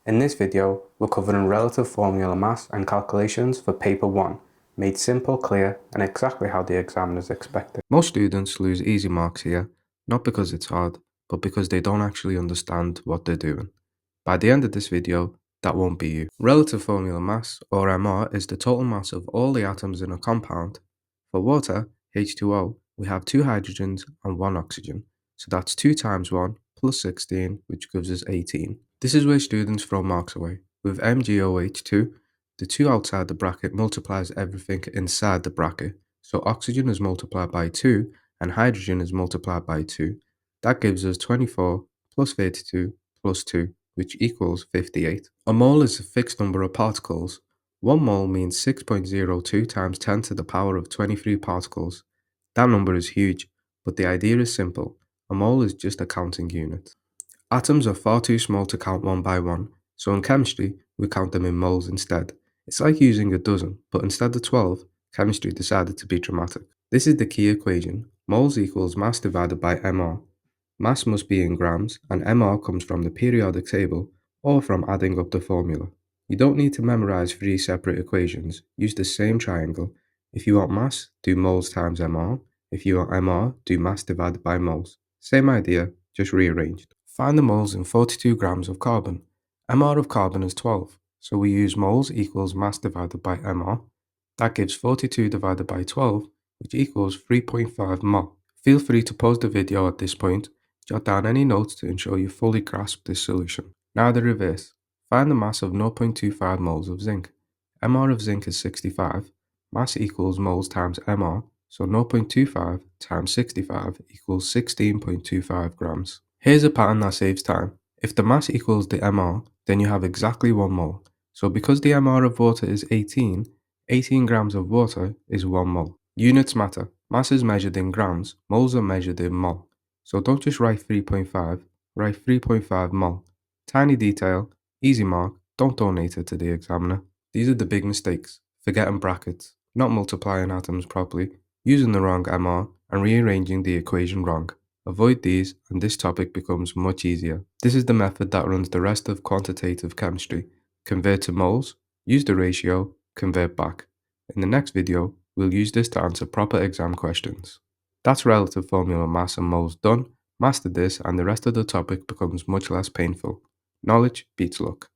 In this video, we're covering relative formula mass and calculations for paper 1, made simple, clear, and exactly how the examiners expect it. Most students lose easy marks here, not because it's hard, but because they don't actually understand what they're doing. By the end of this video, that won't be you. Relative formula mass, or MR, is the total mass of all the atoms in a compound. For water, H2O, we have 2 hydrogens and 1 oxygen, so that's 2 times 1 plus 16, which gives us 18. This is where students throw marks away. With MgOH2, the 2 outside the bracket multiplies everything inside the bracket, so oxygen is multiplied by 2 and hydrogen is multiplied by 2. That gives us 24 plus 32 plus 2, which equals 58. A mole is a fixed number of particles. 1 mole means 6.02 times 10 to the power of 23 particles. That number is huge, but the idea is simple. A mole is just a counting unit. Atoms are far too small to count one by one, so in chemistry, we count them in moles instead. It's like using a dozen, but instead of 12, chemistry decided to be dramatic. This is the key equation. Moles equals mass divided by mR. Mass must be in grams, and mR comes from the periodic table or from adding up the formula. You don't need to memorize 3 separate equations. Use the same triangle. If you want mass, do moles times mR. If you want mR, do mass divided by moles. Same idea, just rearranged. Find the moles in 42 grams of carbon. mR of carbon is 12, so we use moles equals mass divided by mR. That gives 42 divided by 12, which equals 3.5 mol. Feel free to pause the video at this point, jot down any notes to ensure you fully grasp this solution. Now the reverse. Find the mass of 0.25 moles of zinc. mR of zinc is 65. Mass equals moles times mR, so 0.25 times 65 equals 16.25 grams. Here's a pattern that saves time. If the mass equals the mR, then you have exactly 1 mole. So because the mR of water is 18 grams of water is 1 mole. Units matter. Mass is measured in grams, moles are measured in mol. So don't just write 3.5, write 3.5 mol. Tiny detail, easy mark, don't donate it to the examiner. These are the big mistakes. Forgetting brackets, not multiplying atoms properly, using the wrong mR, and rearranging the equation wrong. Avoid these and this topic becomes much easier. This is the method that runs the rest of quantitative chemistry. Convert to moles, use the ratio, convert back. In the next video, we'll use this to answer proper exam questions. That's relative formula mass and moles done. Master this and the rest of the topic becomes much less painful. Knowledge beats luck.